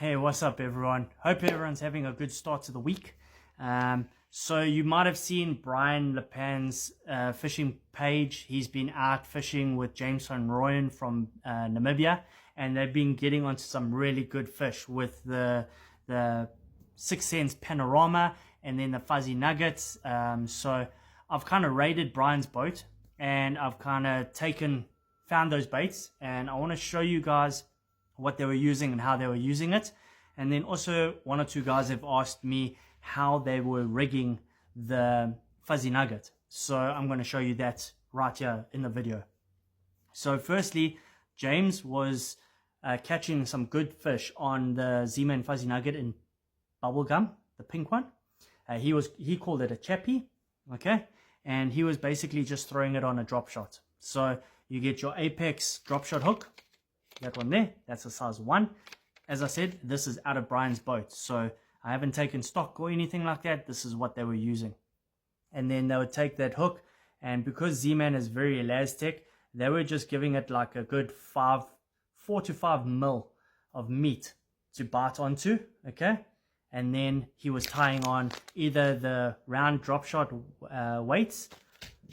Hey, what's up everyone? Hope everyone's having a good start to the week. So you might have seen Brian Lepan's fishing page. He's been out fishing with James van Rooyen from Namibia, and they've been getting onto some really good fish with the 6 Sense Panorama and then the Fuzzy Nuggets. So I've kind of raided Brian's boat and I've kind of found those baits, and I want to show you guys what they were using and how they were using it. And then also one or two guys have asked me how they were rigging the Fuzzy Nugget, so I'm going to show you that right here in the video. So firstly, James was catching some good fish on the Z-Man Fuzzy Nugget in bubblegum, the pink one. He called it a chappie, okay, and he was basically just throwing it on a drop shot. So you get your Apex drop shot hook, that one there, that's a size 1. As I said, this is out of Brian's boat, so I haven't taken stock or anything like that. This is what they were using. And then they would take that hook, and because Z-Man is very elastic, they were just giving it like a good 4 to 5 mil of meat to bite onto, okay? And then he was tying on either the round drop shot weights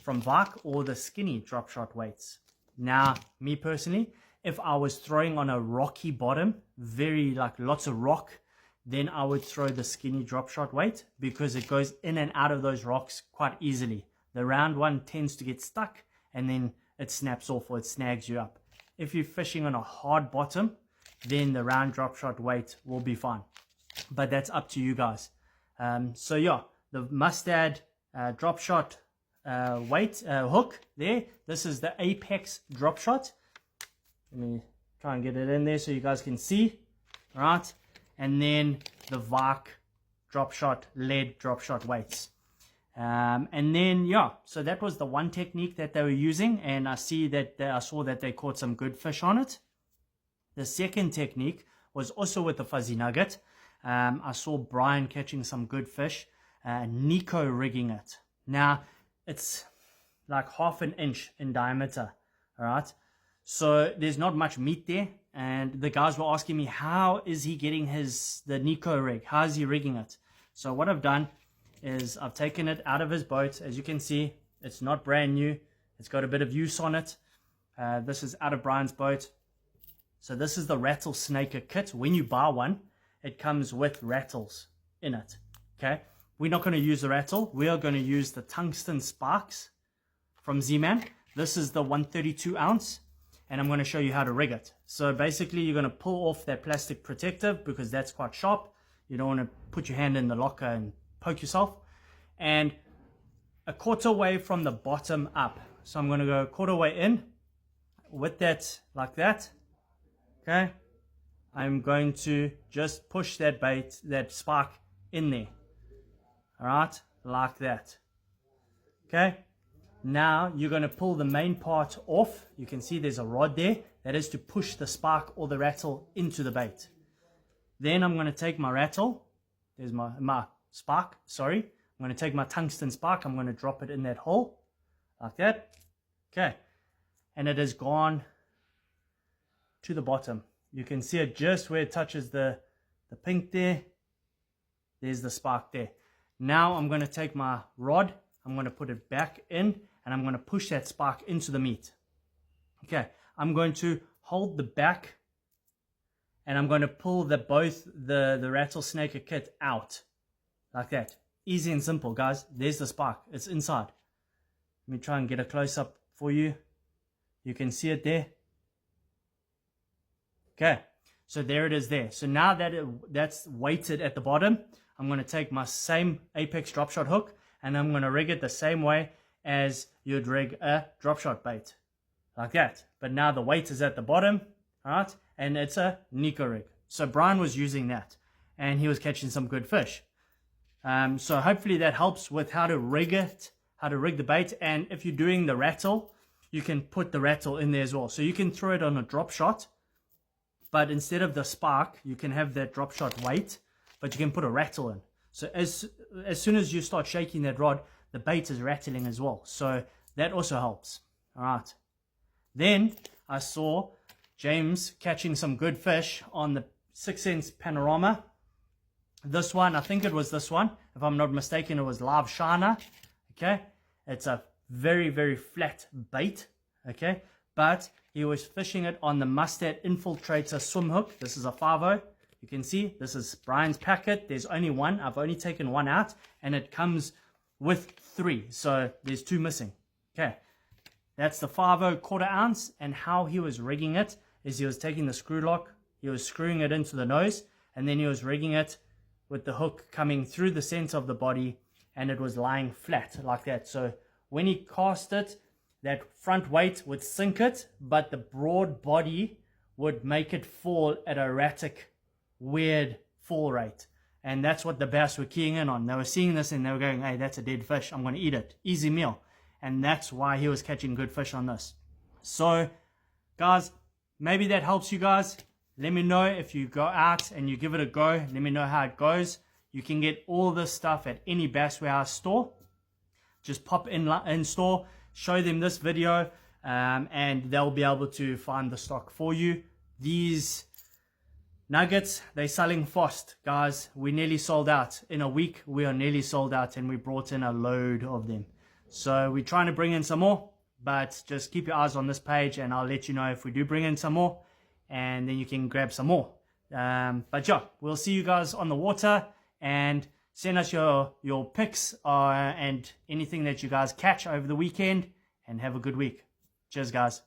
from Vak or the skinny drop shot weights. Now, me personally, if I was throwing on a rocky bottom, very like lots of rock, then I would throw the skinny drop shot weight because it goes in and out of those rocks quite easily. The round one tends to get stuck and then it snaps off or it snags you up. If you're fishing on a hard bottom, then the round drop shot weight will be fine. But that's up to you guys. So yeah, the Mustad drop shot hook there. This is the Apex drop shot. Let me try and get it in there so you guys can see. All right, and then the Vak drop shot lead drop shot weights. And then yeah, so that was the one technique that they were using, and I saw that they caught some good fish on it. The second technique was also with the Fuzzy Nugget. I saw Brian catching some good fish, Nico rigging it. Now it's like 1/2 inch in diameter, all right, so there's not much meat there, and the guys were asking me how is he getting the Nico rig, how is he rigging it. So what I've done is I've taken it out of his boat. As you can see, it's not brand new, it's got a bit of use on it. This is out of Brian's boat. So this is the Rattlesnaker kit. When you buy one, it comes with rattles in it, okay? We're not going to use the rattle. We are going to use the tungsten sparks from Z-Man. This is the 132 ounce, and I'm going to show you how to rig it. So basically, you're going to pull off that plastic protective because that's quite sharp. You don't want to put your hand in the locker and poke yourself. And a 1/4 way from the bottom up. So I'm going to go 1/4 way in with that, like that, okay? I'm going to just push that spark in there. All right, like that. Okay, now you're going to pull the main part off. You can see there's a rod there. That is to push the spark or the rattle into the bait. Then I'm going to take my rattle. There's my spark, sorry. I'm going to take my tungsten spark. I'm going to drop it in that hole, like that. Okay, and it has gone to the bottom. You can see it just where it touches the pink there. There's the spark there. Now I'm going to take my rod, I'm going to put it back in, and I'm going to push that spark into the meat. Okay, I'm going to hold the back, and I'm going to pull both the Rattlesnaker kit out, like that. Easy and simple, guys. There's the spark, it's inside. Let me try and get a close-up for you. You can see it there. Okay, so there it is there. So now that that's weighted at the bottom, I'm going to take my same Apex drop shot hook and I'm going to rig it the same way as you'd rig a drop shot bait, like that. But now the weight is at the bottom, all right, and it's a Nico rig. So Brian was using that and he was catching some good fish. So hopefully that helps with how to rig it, how to rig the bait. And if you're doing the rattle, you can put the rattle in there as well. So you can throw it on a drop shot, but instead of the spark, you can have that drop shot weight, but you can put a rattle in. So as soon as you start shaking that rod, the bait is rattling as well. So that also helps. All right. Then I saw James catching some good fish on the 6 cents Panorama. This one, I think it was this one, if I'm not mistaken, it was Live Shiner. Okay, it's a very, very flat bait. Okay, but he was fishing it on the Mustad Infiltrator swim hook. This is a 5.0. You can see this is Brian's packet. There's only one. I've only taken one out, and it comes with 3, so there's 2 missing. Okay, that's the 5.0 1/4 ounce. And how he was rigging it is he was taking the screw lock, he was screwing it into the nose, and then he was rigging it with the hook coming through the center of the body, and it was lying flat like that. So when he cast it, that front weight would sink it, but the broad body would make it fall at a erratic, weird fall rate. And that's what the bass were keying in on. They were seeing this and they were going, hey, that's a dead fish, I'm going to eat it. Easy meal. And that's why he was catching good fish on this. So guys, maybe that helps you guys. Let me know if you go out and you give it a go. Let me know how it goes. You can get all this stuff at any Bass Warehouse store. Just pop in store, show them this video, and they'll be able to find the stock for you. These nuggets, they're selling fast, guys. We nearly sold out. In a week, we are nearly sold out, and we brought in a load of them. So we're trying to bring in some more, but just keep your eyes on this page, and I'll let you know if we do bring in some more, and then you can grab some more. But yeah, we'll see you guys on the water, and send us your pics and anything that you guys catch over the weekend, and have a good week. Cheers, guys.